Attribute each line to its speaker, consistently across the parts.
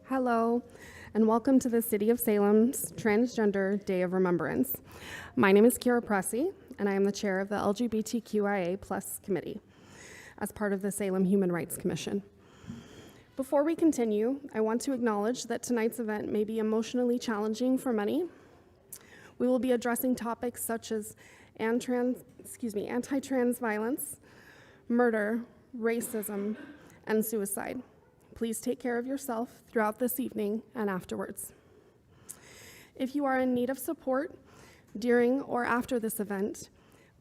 Speaker 1: Hello, and welcome to the City of Salem's Transgender Day of Remembrance. My name is Kira Pressey, and I am the chair of the LGBTQIA+ committee as part of the Salem Human Rights Commission. Before we continue, I want to acknowledge that tonight's event may be emotionally challenging for many. We will be addressing topics such as anti-trans violence, murder, racism, and suicide. Please take care of yourself throughout this evening and afterwards. If you are in need of support during or after this event,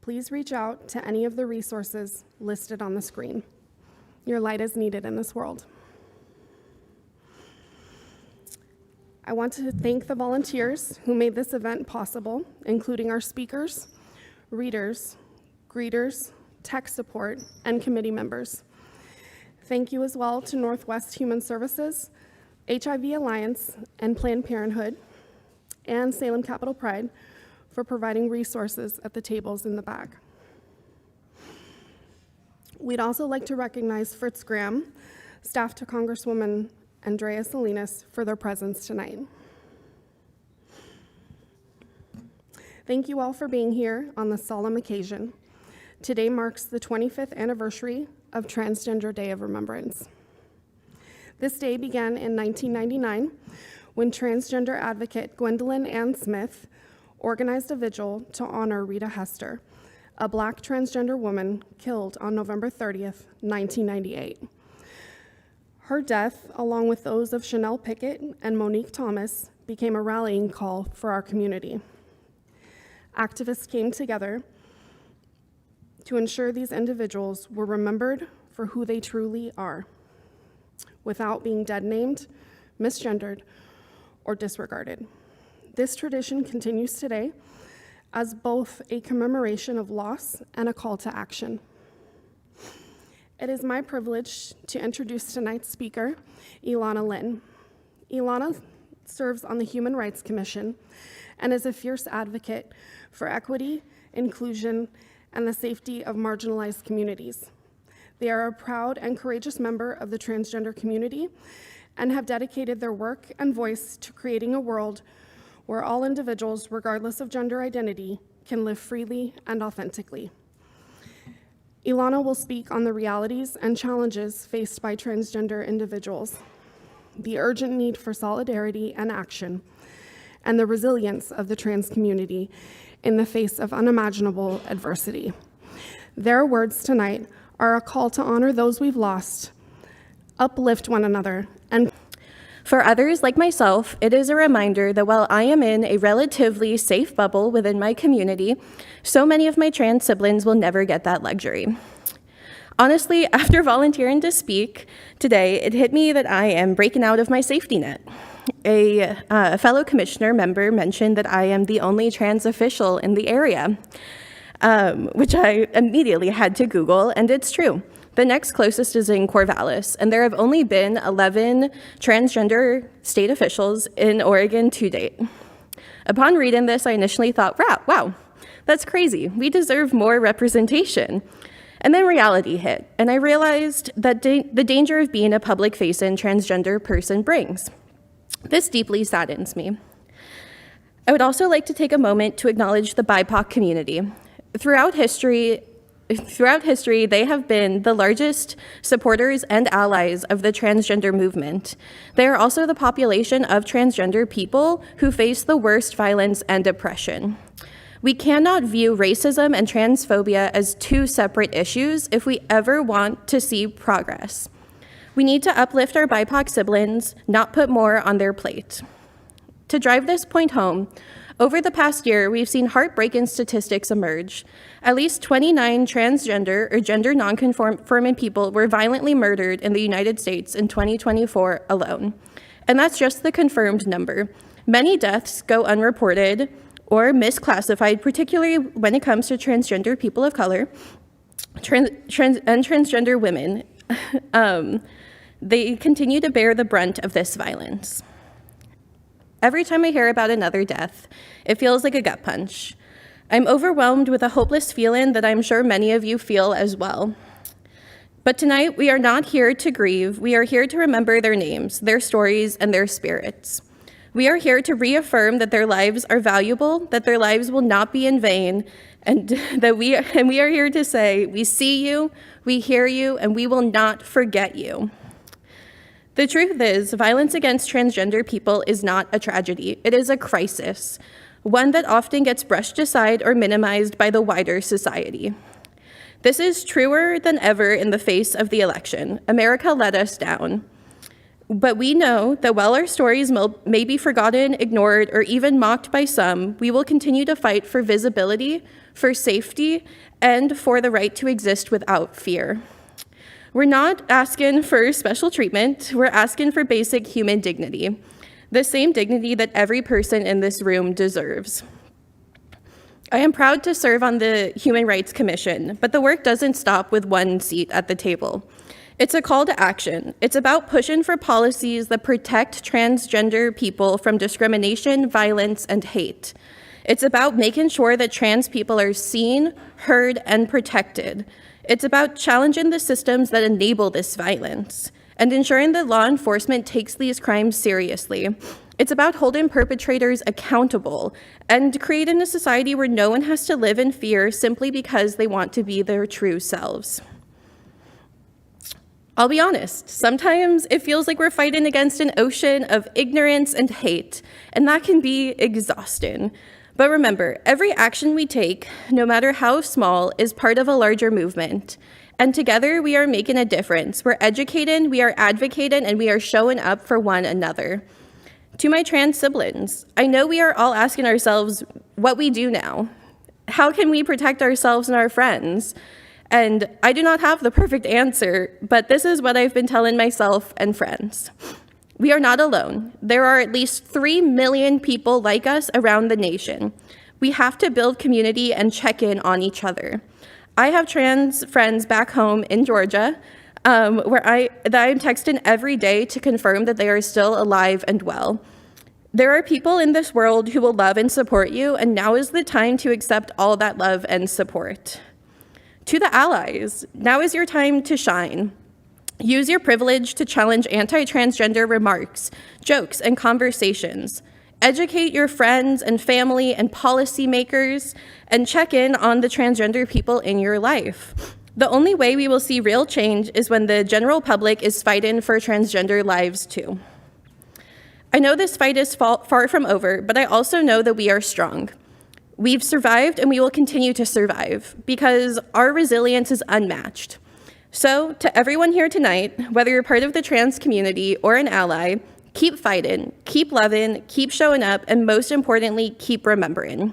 Speaker 1: please reach out to any of the resources listed on the screen. Your light is needed in this world. I want to thank the volunteers who made this event possible, including our speakers, readers, greeters, tech support, and committee members. Thank you as well to Northwest Human Services, HIV Alliance, and Planned Parenthood, and Salem Capital Pride for providing resources at the tables in the back. We'd also like to recognize Fritz Graham, staff to Congresswoman Andrea Salinas, for their presence tonight. Thank you all for being here on this solemn occasion. Today marks the 25th anniversary of Transgender Day of Remembrance. This day began in 1999 when transgender advocate Gwendolyn Ann Smith organized a vigil to honor Rita Hester, a Black transgender woman killed on November 30th, 1998. Her death, along with those of Chanel Pickett and Monique Thomas, became a rallying call for our community. Activists came together to ensure these individuals were remembered for who they truly are, without being dead-named, misgendered, or disregarded. This tradition continues today as both a commemoration of loss and a call to action. It is my privilege to introduce tonight's speaker, Ilana Lynn. Ilana serves on the Human Rights Commission and is a fierce advocate for equity, inclusion, and the safety of marginalized communities. They are a proud and courageous member of the transgender community and have dedicated their work and voice to creating a world where all individuals, regardless of gender identity, can live freely and authentically. Ilana will speak on the realities and challenges faced by transgender individuals, the urgent need for solidarity and action, and the resilience of the trans community in the face of unimaginable adversity. Their words tonight are a call to honor those we've lost, uplift one another, and
Speaker 2: for others like myself, it is a reminder that while I am in a relatively safe bubble within my community, so many of my trans siblings will never get that luxury. Honestly, after volunteering to speak today, it hit me that I am breaking out of my safety net. A fellow commissioner member mentioned that I am the only trans official in the area, which I immediately had to Google, and it's true. The next closest is in Corvallis, and there have only been 11 transgender state officials in Oregon to date. Upon reading this, I initially thought, wow, that's crazy. We deserve more representation. And then reality hit, and I realized that the danger of being a public-facing transgender person brings. This deeply saddens me. I would also like to take a moment to acknowledge the BIPOC community. Throughout history, they have been the largest supporters and allies of the transgender movement. They are also the population of transgender people who face the worst violence and oppression. We cannot view racism and transphobia as two separate issues if we ever want to see progress. We need to uplift our BIPOC siblings, not put more on their plate. To drive this point home, over the past year, we've seen heartbreaking statistics emerge. At least 29 transgender or gender nonconforming people were violently murdered in the United States in 2024 alone. And that's just the confirmed number. Many deaths go unreported or misclassified, particularly when it comes to transgender people of color and transgender women. They continue to bear the brunt of this violence. Every time I hear about another death, it feels like a gut punch. I'm overwhelmed with a hopeless feeling that I'm sure many of you feel as well. But tonight, we are not here to grieve. We are here to remember their names, their stories, and their spirits. We are here to reaffirm that their lives are valuable, that their lives will not be in vain, and we are here to say, we see you, we hear you, and we will not forget you. The truth is, violence against transgender people is not a tragedy. It is a crisis, one that often gets brushed aside or minimized by the wider society. This is truer than ever in the face of the election. America let us down. But we know that while our stories may be forgotten, ignored, or even mocked by some, we will continue to fight for visibility, for safety, and for the right to exist without fear. We're not asking for special treatment. We're asking for basic human dignity, the same dignity that every person in this room deserves. I am proud to serve on the Human Rights Commission, but the work doesn't stop with one seat at the table. It's a call to action. It's about pushing for policies that protect transgender people from discrimination, violence, and hate. It's about making sure that trans people are seen, heard, and protected. It's about challenging the systems that enable this violence and ensuring that law enforcement takes these crimes seriously. It's about holding perpetrators accountable and creating a society where no one has to live in fear simply because they want to be their true selves. I'll be honest, sometimes it feels like we're fighting against an ocean of ignorance and hate, and that can be exhausting. But remember, every action we take, no matter how small, is part of a larger movement. And together we are making a difference. We're educating, we are advocating, and we are showing up for one another. To my trans siblings, I know we are all asking ourselves what we do now. How can we protect ourselves and our friends? And I do not have the perfect answer, but this is what I've been telling myself and friends. We are not alone. There are at least 3 million people like us around the nation. We have to build community and check in on each other. I have trans friends back home in Georgia that I'm texting every day to confirm that they are still alive and well. There are people in this world who will love and support you, and now is the time to accept all that love and support. To the allies, now is your time to shine. Use your privilege to challenge anti-transgender remarks, jokes, and conversations. Educate your friends and family and policymakers, and check in on the transgender people in your life. The only way we will see real change is when the general public is fighting for transgender lives too. I know this fight is far from over, but I also know that we are strong. We've survived and we will continue to survive because our resilience is unmatched. So, to everyone here tonight, whether you're part of the trans community or an ally, keep fighting, keep loving, keep showing up, and most importantly, keep remembering.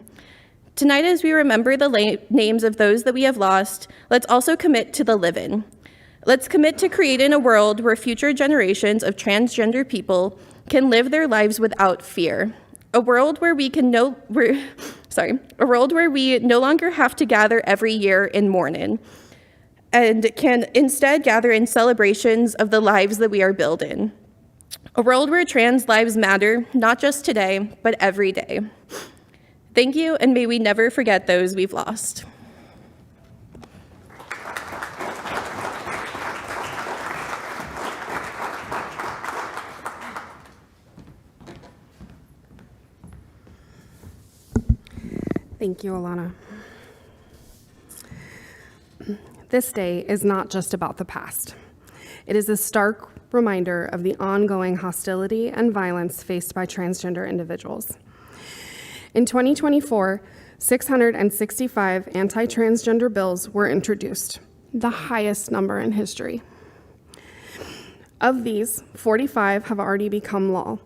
Speaker 2: Tonight, as we remember the names of those that we have lost, let's also commit to the living. Let's commit to creating a world where future generations of transgender people can live their lives without fear. A world where we no longer have to gather every year in mourning, and can instead gather in celebrations of the lives that we are building. A world where trans lives matter, not just today, but every day. Thank you, and may we never forget those we've lost.
Speaker 1: Thank you, Alana. This day is not just about the past. It is a stark reminder of the ongoing hostility and violence faced by transgender individuals. In 2024, 665 anti-transgender bills were introduced, the highest number in history. Of these, 45 have already become law.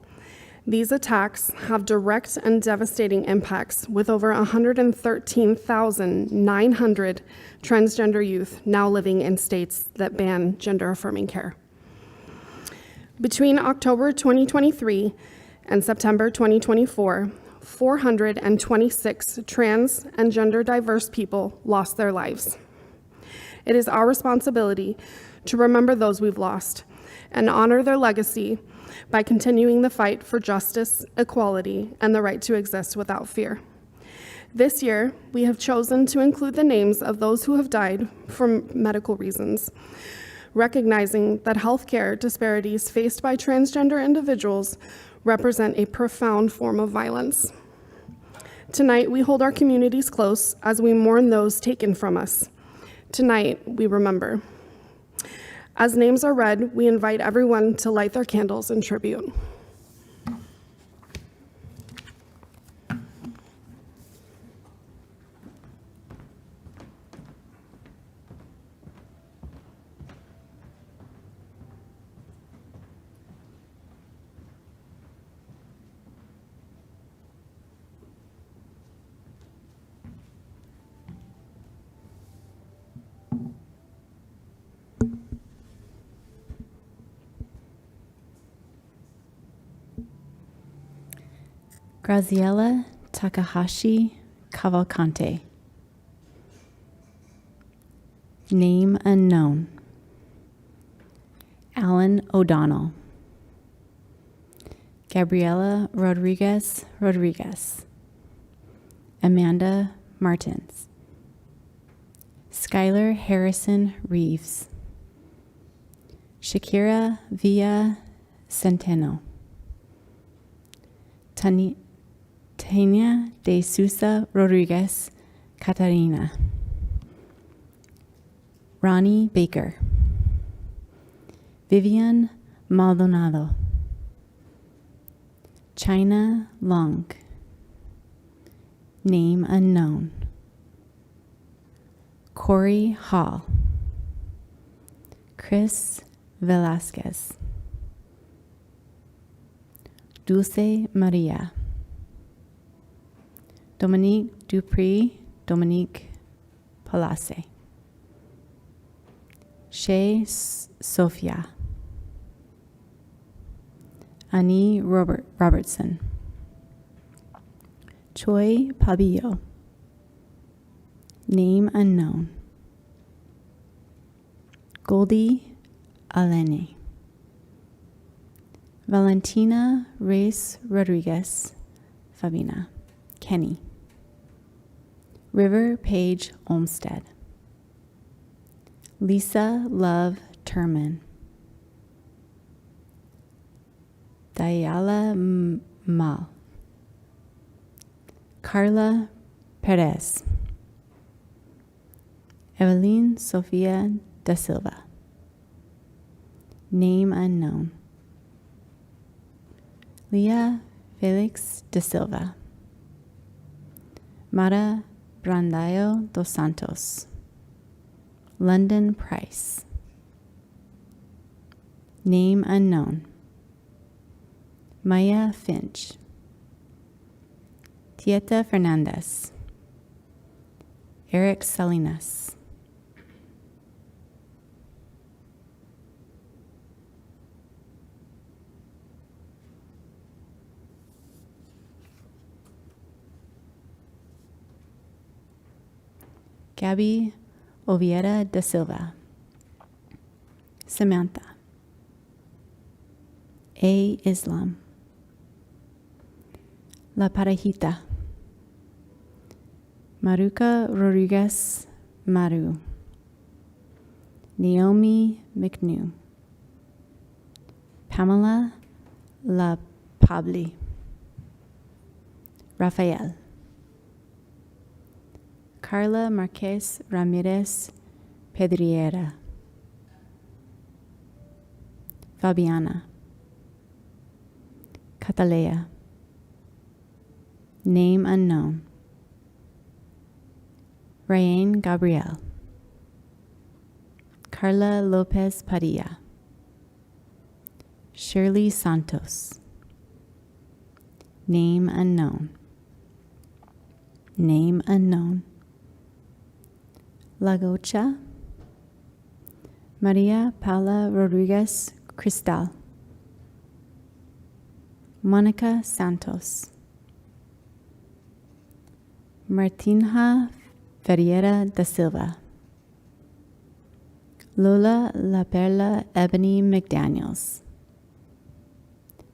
Speaker 1: These attacks have direct and devastating impacts, with over 113,900 transgender youth now living in states that ban gender-affirming care. Between October 2023 and September 2024, 426 trans and gender-diverse people lost their lives. It is our responsibility to remember those we've lost and honor their legacy by continuing the fight for justice, equality, and the right to exist without fear. This year, we have chosen to include the names of those who have died for medical reasons, recognizing that healthcare disparities faced by transgender individuals represent a profound form of violence. Tonight, we hold our communities close as we mourn those taken from us. Tonight, we remember. As names are read, we invite everyone to light their candles in tribute.
Speaker 3: Graziella Takahashi Cavalcante. Name unknown. Alan O'Donnell. Gabriela Rodriguez Rodriguez. Amanda Martins. Skylar Harrison Reeves. Shakira Villa Centeno. Tania de Sousa Rodriguez Catarina. Ronnie Baker. Vivian Maldonado. China Long. Name unknown. Corey Hall. Chris Velasquez. Dulce Maria. Dominique Dupree, Dominique Palace. Shay Sophia. Annie Robertson. Choi Pabillo. Name unknown. Goldie Alene. Valentina Reyes Rodriguez Fabina. Kenny. River Page Olmsted. Lisa Love Turman. Diala Mal. Carla Perez. Evelyn Sofia da Silva. Name unknown. Leah Felix da Silva. Mara Brandayo dos Santos. London Price. Name unknown. Maya Finch. Tieta Fernandez. Eric Salinas. Gabby Oviera da Silva. Samantha. A. Islam. La Parejita. Maruca Rodriguez Maru. Naomi McNew. Pamela La Pabli. Rafael. Carla Marquez Ramirez Pedriera. Fabiana. Catalea. Name unknown. Ryan Gabriel. Carla Lopez Padilla. Shirley Santos. Name unknown. Name unknown. La Gocha. Maria Paula Rodriguez Cristal. Monica Santos. Martinha Ferreira da Silva. Lola La Perla Ebony McDaniels.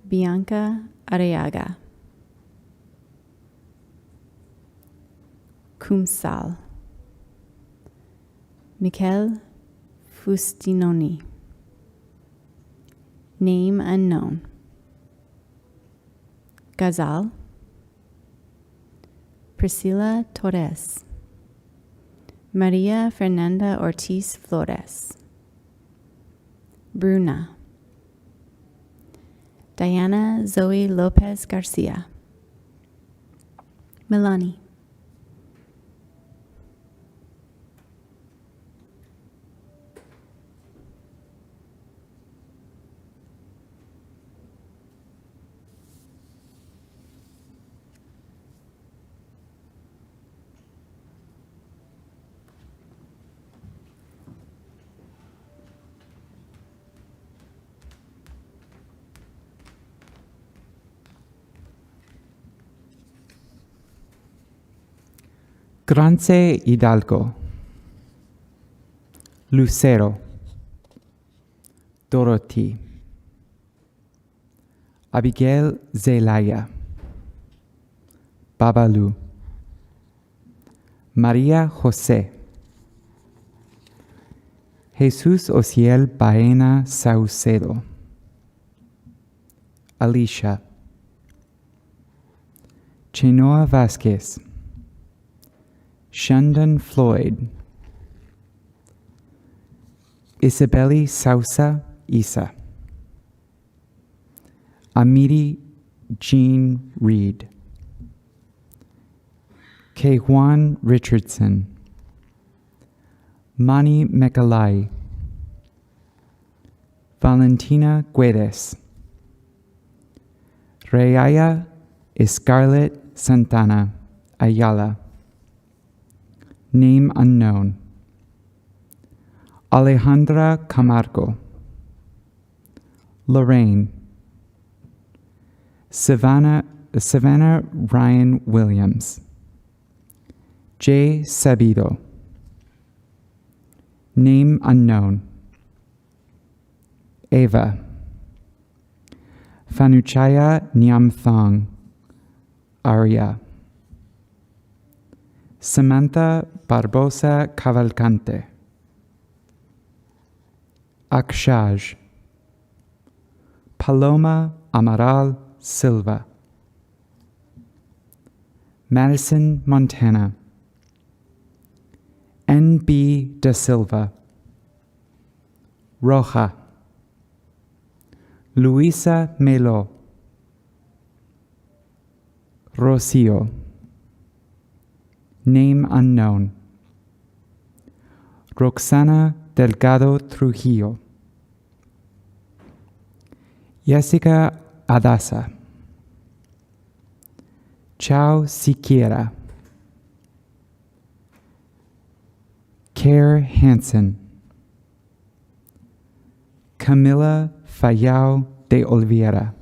Speaker 3: Bianca Arriaga. Kumsal. Mikel Fustinoni. Name unknown. Gazal. Priscila Torres. Maria Fernanda Ortiz Flores. Bruna. Diana Zoe Lopez Garcia. Milani.
Speaker 4: Grance Hidalgo, Lucero, Dorothy, Abigail Zelaya, Babalu, María José, Jesús Ociel Baena Saucedo, Alicia, Chenoa Vázquez, Shandon Floyd, Isabeli Sousa Isa, Amiri Jean Reed, Kejuan Richardson, Mani Mekalai, Valentina Guedes, Rayaya Scarlett Santana Ayala, name unknown, Alejandra Camargo, Lorraine, Savannah Ryan Williams, Jay Sabido, name unknown, Ava, Fanuchaya Nyamthong, Arya, Samantha Barbosa Cavalcante, Akshaj, Paloma Amaral Silva, Madison Montana, N.B. Da Silva, Roja, Luisa Melo, Rocio, name unknown, Roxana Delgado Trujillo, Jessica Adasa, Chao Siquiera, Care Hansen, Camila Fayao de Oliveira,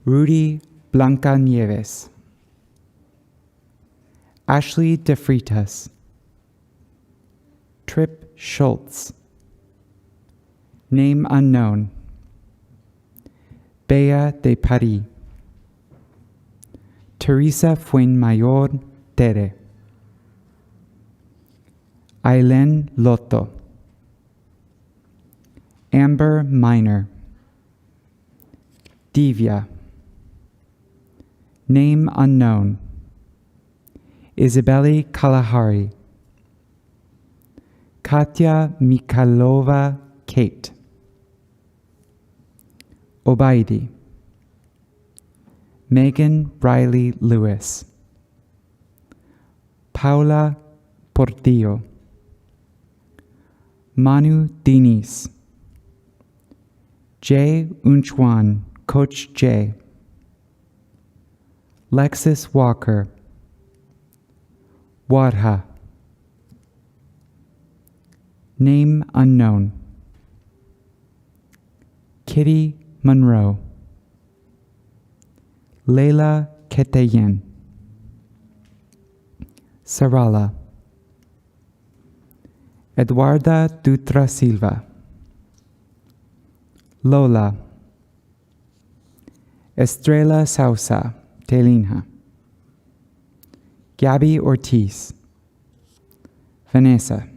Speaker 4: Rudy Blanca Nieves, Ashley De Freitas, Trip Schultz, name unknown, Bea de Paris, Teresa Fuenmayor Tere, Aileen Lotto, Amber Minor, Divya, name unknown, Isabeli Kalahari, Katya Mikhailova Kate, Obaidi, Megan Riley Lewis, Paula Portillo, Manu Diniz, Jay Unchuan, Coach J, Lexus Walker, Wadha, name unknown, Kitty Monroe, Leila Keteyen, Sarala, Eduarda Dutra Silva, Lola, Estrella Sousa, Telinha, Gabby Ortiz, Vanessa,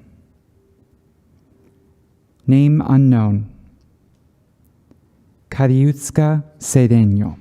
Speaker 4: Name unknown. Kariuska Cedeño.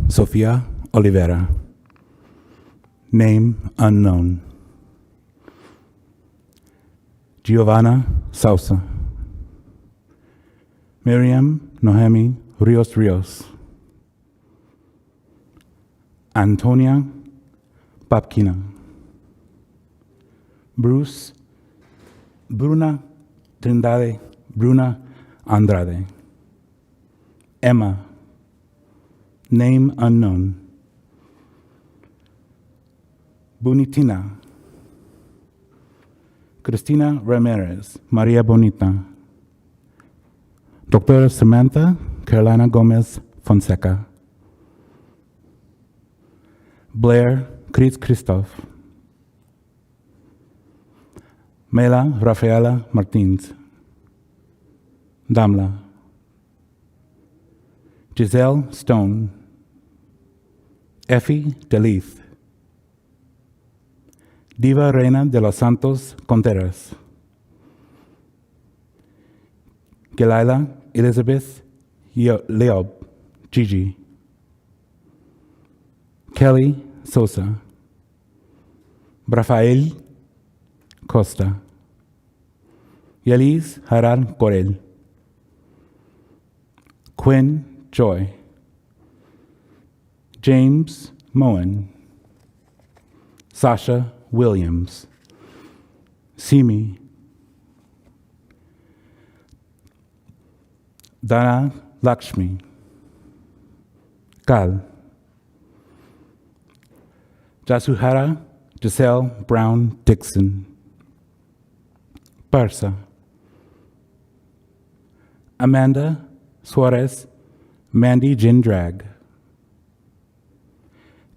Speaker 5: Sofia Oliveira. Name unknown. Giovanna Sousa. Miriam Nohemi Rios. Antonia Papkina. Bruna Trindade Bruna Andrade. Emma. Name unknown. Bonitina. Cristina Ramirez, Maria Bonita. Dr. Samantha Carolina Gomez Fonseca. Blair Chris Christoph. Mela Rafaela Martins. Damla. Giselle Stone. Effie Delith. Diva Reina de los Santos Contreras. Gelaila Elizabeth Leob Gigi. Kelly Sosa. Rafael Costa. Yelis Harar Corel. Quinn Joy. James Moen. Sasha Williams. Simi. Dana Lakshmi. Kal. Jasuhara Giselle Brown Dixon. Parsa. Amanda Suarez Mandy Jindrag.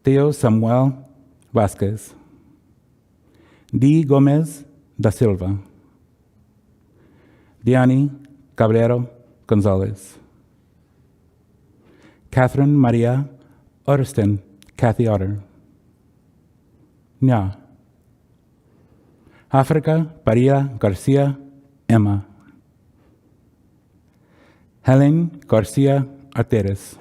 Speaker 5: Theo Samuel Vasquez. D. Gomez da Silva. Diani Cabrero Gonzalez. Catherine Maria Otterston, Kathy Otter. Nya. Africa Paria Garcia Emma. Helen Garcia Arteres.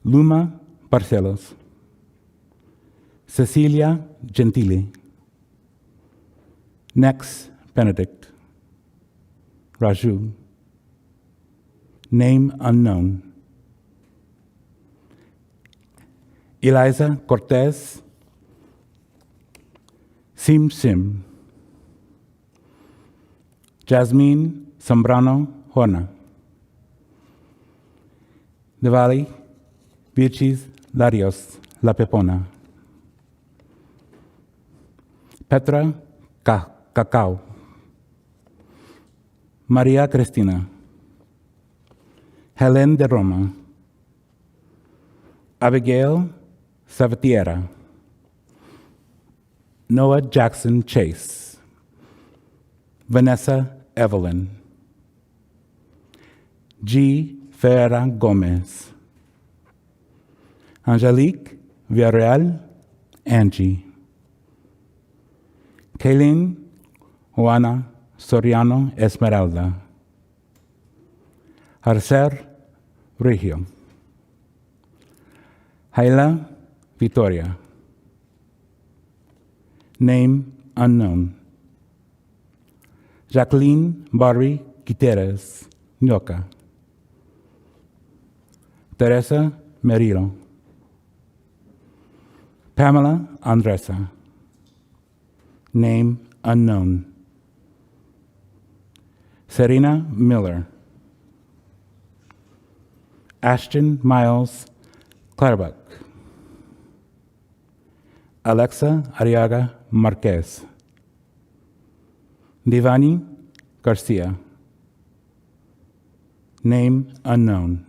Speaker 5: Luma Barcelos. Cecilia Gentili. Nex Benedict. Raju. Name unknown. Eliza Cortez. Sim. Jasmine Zambrano Horna. Diwali Virchis Larios La Pepona. Petra Cacao. Maria Cristina. Helen de Roma. Abigail Savatiera. Noah Jackson Chase. Vanessa Evelyn. G. Ferreira Gomez. Angelique Villarreal Angie. Kaylin Juana Soriano Esmeralda. Arcer Regio. Haila Victoria. Name unknown. Jacqueline Barry Guiterres, Nyoka. Teresa Merilo. Pamela Andresa. Name unknown. Serena Miller. Ashton Miles Clarbuck. Alexa Arriaga Marquez, Divani Garcia, name unknown,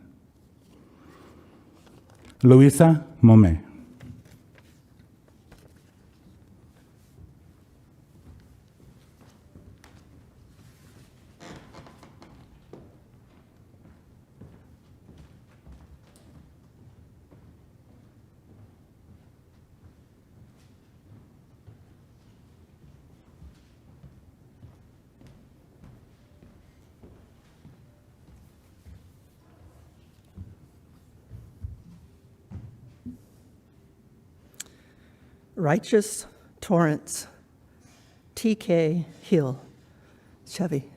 Speaker 5: Luisa Mome,
Speaker 6: Righteous Torrance, TK Hill, Chevy.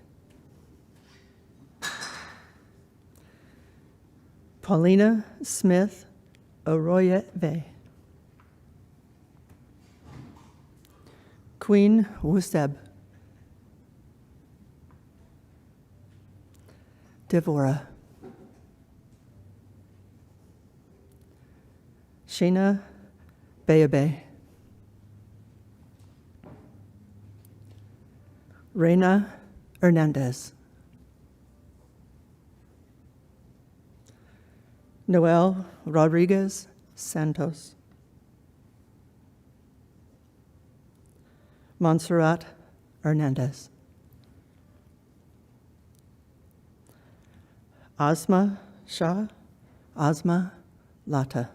Speaker 6: Paulina Smith Arroyave. Queen Wuseb. Devora. Sheena Bayabe. Reina Hernandez. Noel Rodriguez Santos. Montserrat Hernandez. Asma Shah, Asma Lata.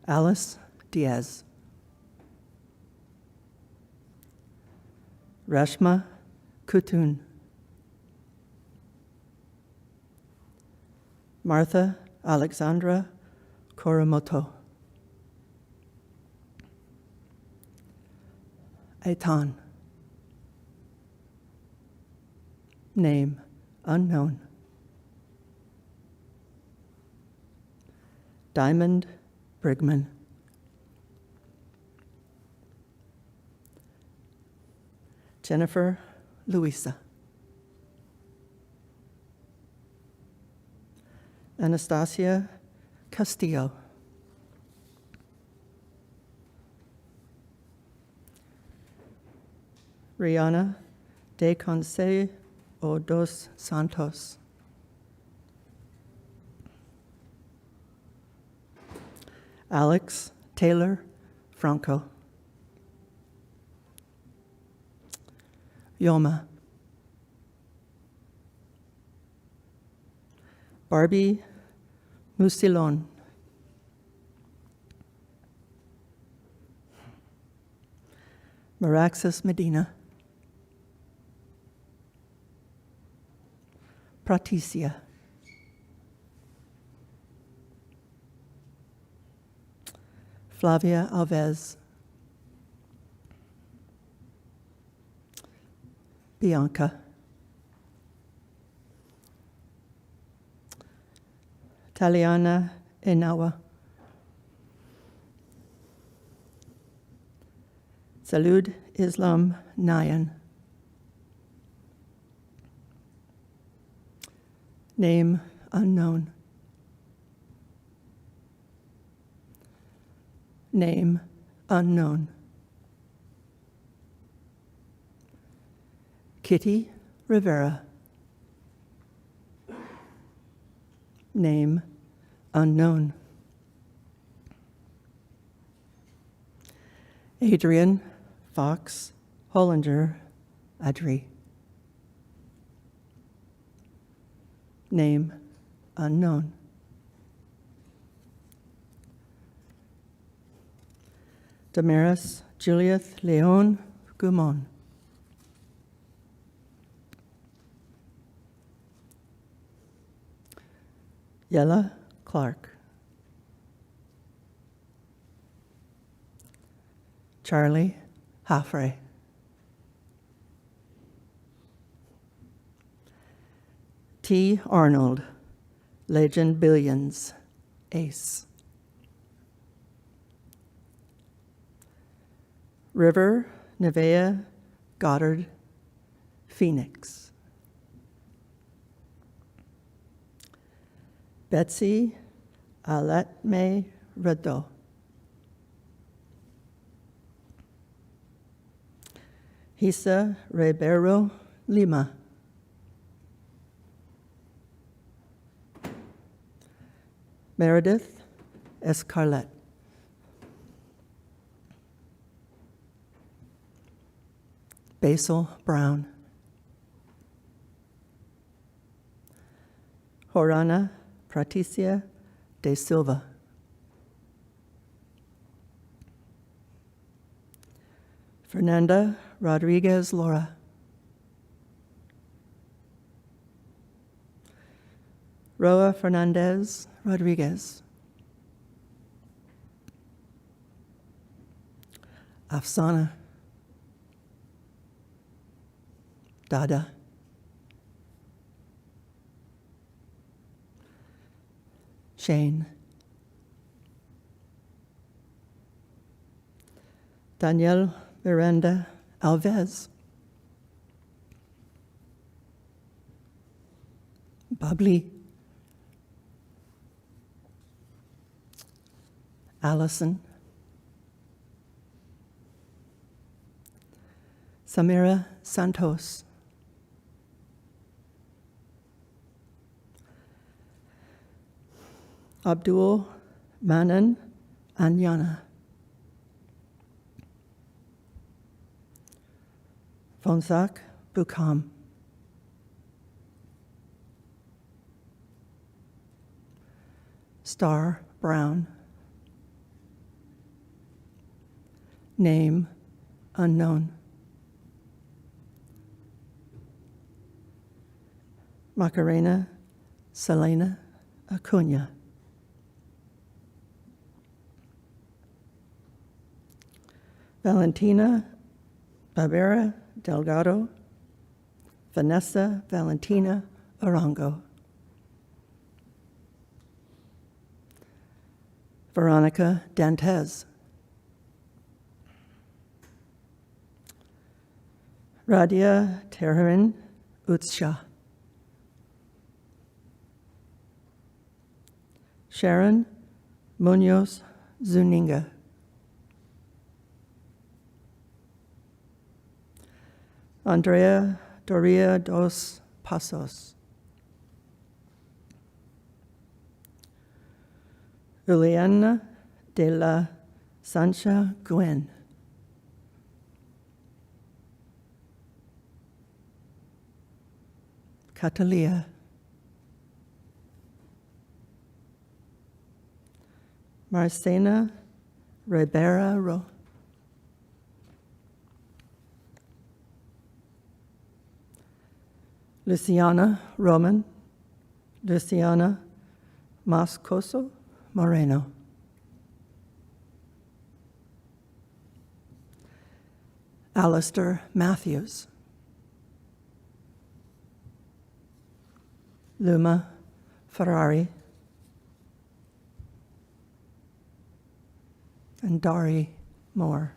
Speaker 6: Alice Diaz. Rashma Kutun. Martha Alexandra Koromoto. Aitan. Name unknown. Diamond Brigman. Jennifer Louisa. Anastasia Castillo. Rihanna de Conce o dos Santos. Alex Taylor Franco. Yoma. Barbie Musilon. Maraxis Medina. Praticia. Flavia Alves. Bianca. Taliana Enawa. Salud Islam Nayan. Name unknown. Name unknown. Kitty Rivera. Name unknown. Adrian Fox Hollinger Adri. Name unknown. Damaris Julieth Leon Gumon. Yella Clark. Charlie Haffrey. T. Arnold, Legend Billions, Ace. River Nevea Goddard, Phoenix. Betsy Aletme Rado. Hisa Ribeiro Lima. Meredith Escarlet. Basil Brown. Horana Praticia de Silva. Fernanda Rodriguez Laura. Roa Fernandez Rodriguez. Afsana. Dada. Shane. Danielle Miranda Alves. Babli. Allison. Samira Santos. Abdul Manan Anyana. Fonsak Bukam. Star Brown. Name unknown. Macarena Selena Acuna. Valentina Barbera Delgado. Vanessa Valentina Arango. Veronica Dantes. Radia Teheran Utsha. Sharon Munoz Zuninga. Andrea Doria dos Pasos. Juliana de la Sancha Guen. Catalia. Marcena Ribera Ro. Luciana Roman. Luciana Moscoso Moreno. Alistair Matthews. Luma Ferrari. And Dari Moore.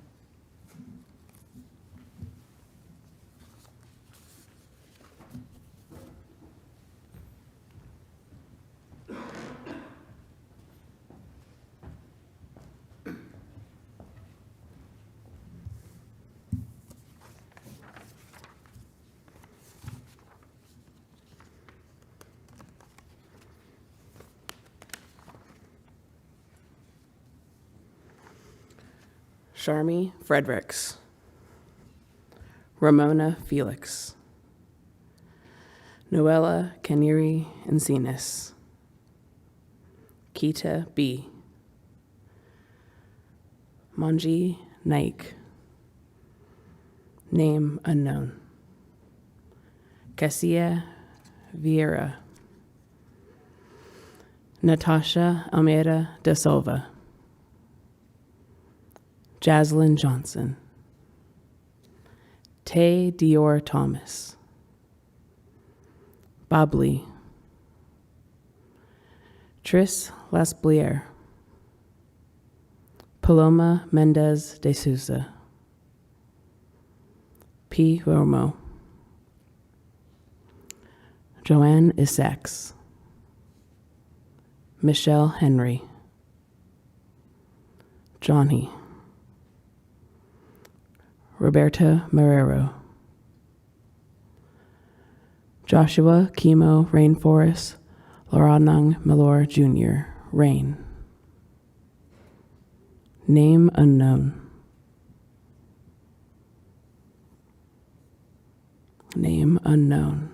Speaker 7: Sharmi Fredericks. Ramona Felix. Noella Kaniri Encinas. Kita B. Manji Naik. Name unknown. Cassia Vieira. Natasha Almeida da Silva. Jaslyn Johnson. Tay Dior Thomas. Babli. Tris Lasblier. Paloma Mendez de Souza. P. Romo. Joanne Isaacs. Michelle Henry. Johnny. Roberta Marrero. Joshua Kimo Rainforest Loranang Malor Jr. Rain. Name unknown. Name unknown.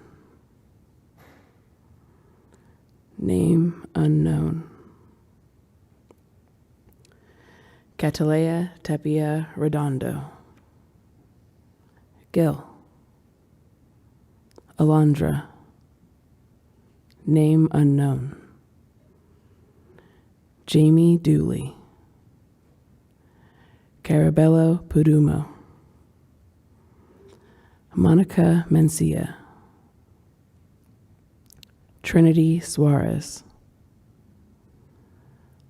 Speaker 7: Name unknown. Catalea Tapia Redondo. Gil. Alondra. Name unknown. Jamie Dooley. Carabello Pudumo. Monica Mencia. Trinity Suarez.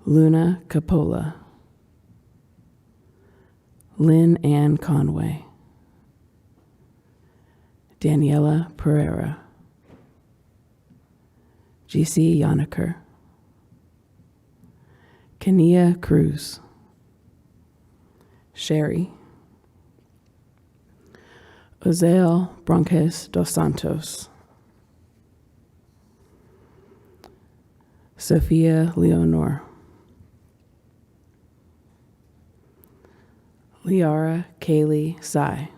Speaker 7: Luna Capola. Lynn Ann Conway. Daniela Pereira. GC Yoniker. Kenia Cruz. Sherry. Ozael Bronques dos Santos. Sophia Leonor. Liara Kaylee Sai.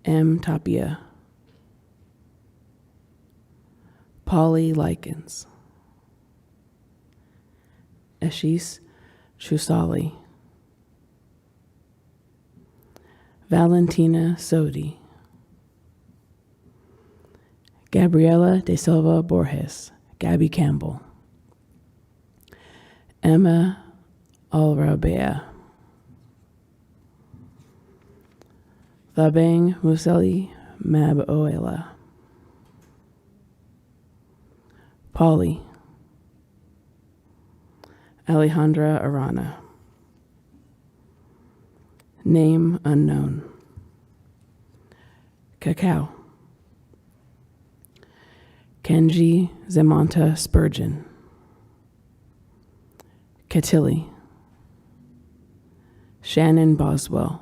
Speaker 7: M. Tapia. Polly Likens. Ashish Chusali. Valentina Sodi. Gabriela de Silva Borges. Gabby Campbell. Emma Alrabea. Labeng Museli Maboela. Polly. Alejandra Arana. Name unknown. Cacao. Kenji Zemanta Spurgeon. Catilli. Shannon Boswell.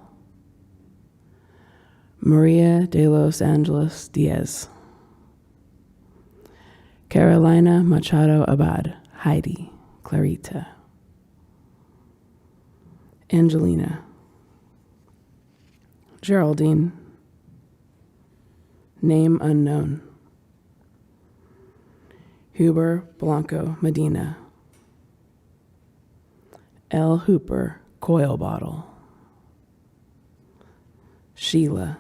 Speaker 7: Maria de Los Angeles Diaz. Carolina Machado Abad. Heidi. Clarita. Angelina. Geraldine. Name unknown. Huber Blanco Medina. L. Hooper Coil Bottle. Sheila.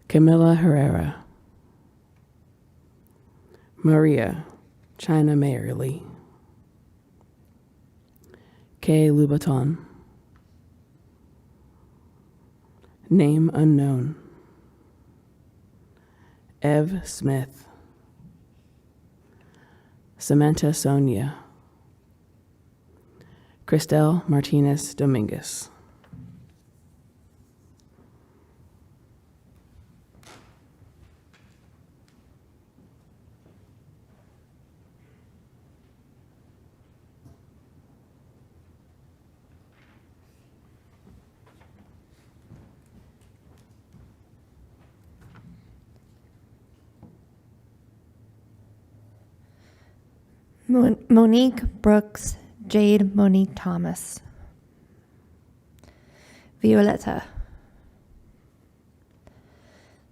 Speaker 7: Camilla Herrera. Maria China Mayerly. Kay Louboutin. Name unknown. Ev Smith. Samantha Sonia. Cristel Martinez Dominguez.
Speaker 8: Monique Brooks, Jade Monique Thomas. Violetta.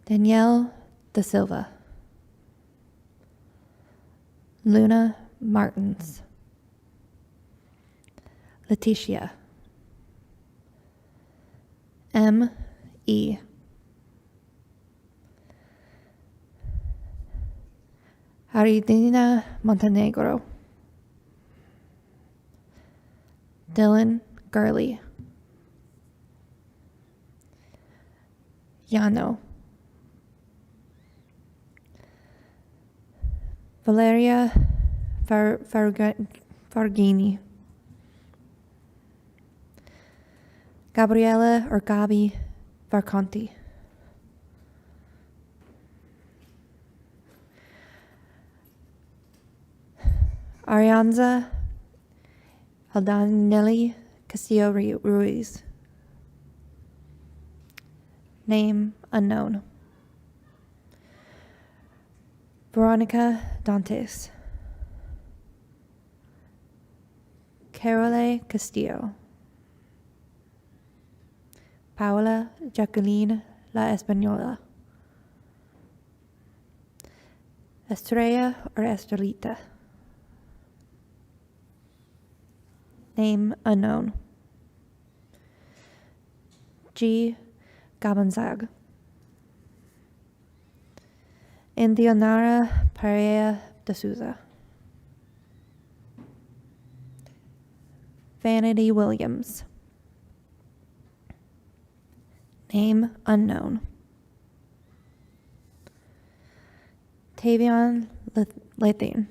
Speaker 8: Danielle Da Silva. Luna Martins. Leticia. M. E. Aridina Montenegro. Dylan Gurley. Yano. Valeria Fargini. Gabriella or Gabi Varconti. Arianza Aldanelli Castillo Ruiz. Name unknown. Veronica Dantes. Carole Castillo. Paola Jacqueline La Española. Estrella or Estrelita. Name unknown. G. Gabanzag. Indianara Perea de Souza. Vanity Williams. Name unknown. Tavion Lathan.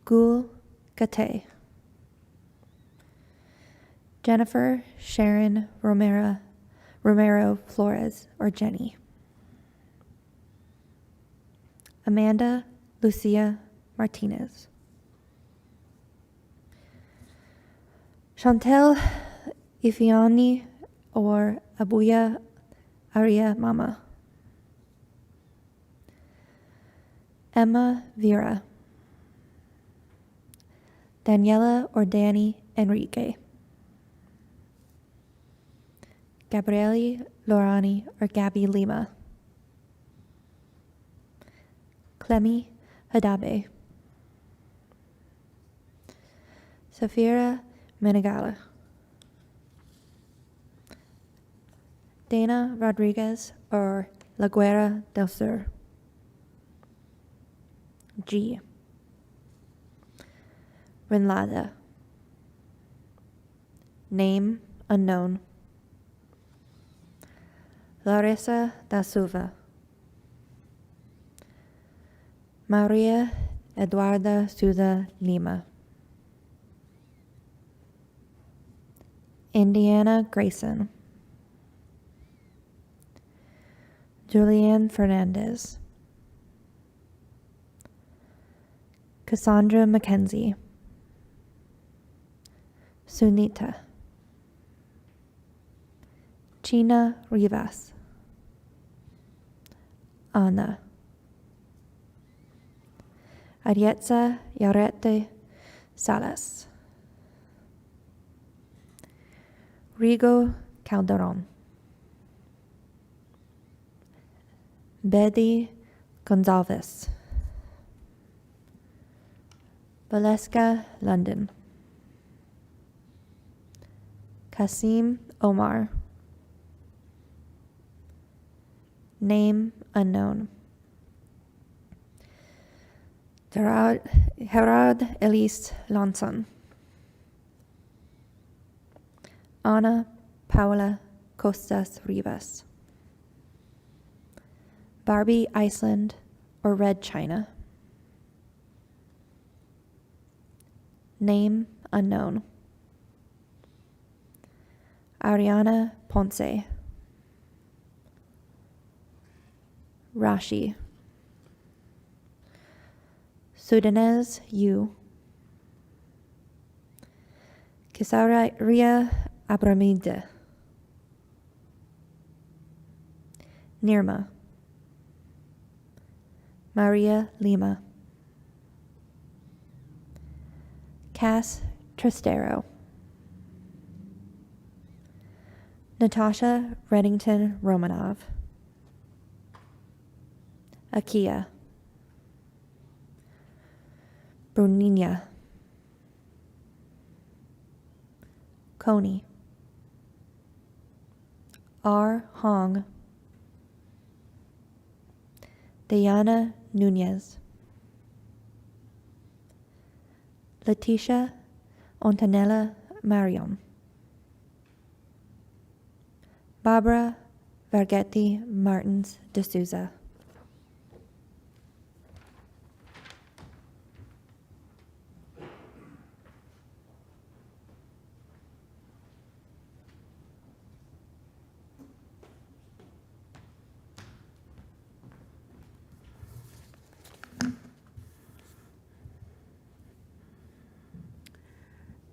Speaker 8: Gul Gate. Jennifer Sharon Romero Flores, or Jenny. Amanda Lucia Martinez. Chantel Ifiani, or Abuya Aria Mama. Emma Vera. Daniela or Danny Enrique. Gabriele Lorani or Gabby Lima. Clemi Hadabe. Safira Menegala. Dana Rodriguez or La Guerra del Sur. G. Renlada. Name unknown. Larissa da Silva. Maria Eduarda Souza Lima. Indiana Grayson. Julianne Fernandez. Cassandra Mackenzie. Sunita. China Rivas. Ana. Arietza Yarete Salas. Rigo Calderon. Betty Gonzalez. Valeska London. Kasim Omar. Name unknown. Gerard Elise Lanson. Ana Paula Costas Rivas. Barbie Iceland or Red China. Name unknown. Ariana Ponce. Rashi. Sudanese Yu. Kisaria Abramide. Nirma. Maria Lima. Cass Tristero. Natasha Reddington Romanov. Akia. Brunina. Coney. R. Hong. Diana Nunez. Leticia Ontanella Marion. Barbara Vargetti Martins de Souza.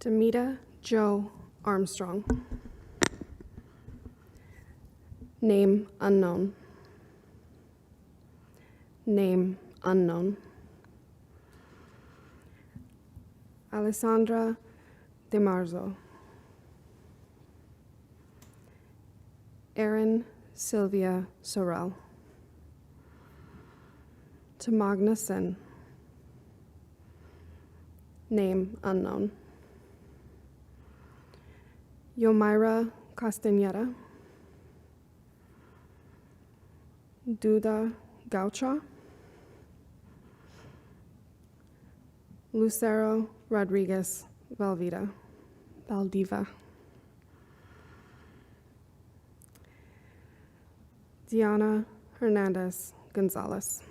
Speaker 1: Demita Joe Armstrong. Name unknown. Name unknown. Alessandra DeMarzo. Erin Sylvia Sorrell. Tamagna Sin. Name unknown. Yomira Castañeda. Duda Gaucha. Lucero Rodriguez Valdiva. Diana Hernandez Gonzalez.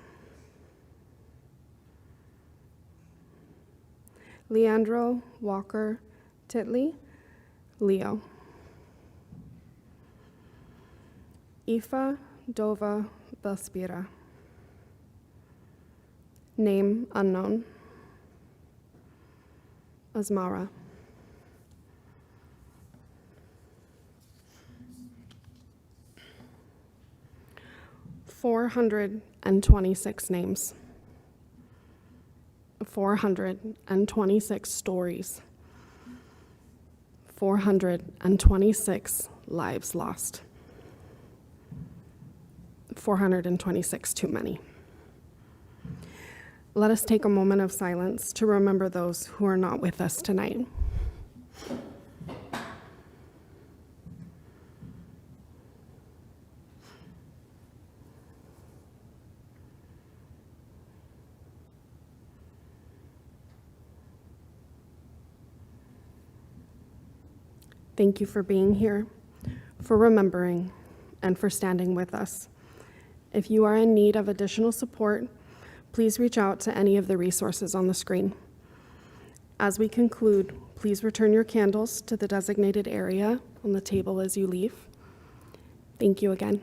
Speaker 1: Leandro Walker Titley, Leo. Aoife Dova Belspira. Name unknown. Asmara. $426 names. 426 stories. 426 lives lost. 426 too many. Let us take a moment of silence to remember those who are not with us tonight. Thank you for being here, for remembering, and for standing with us. If you are in need of additional support, please reach out to any of the resources on the screen. As we conclude, please return your candles to the designated area on the table as you leave. Thank you again.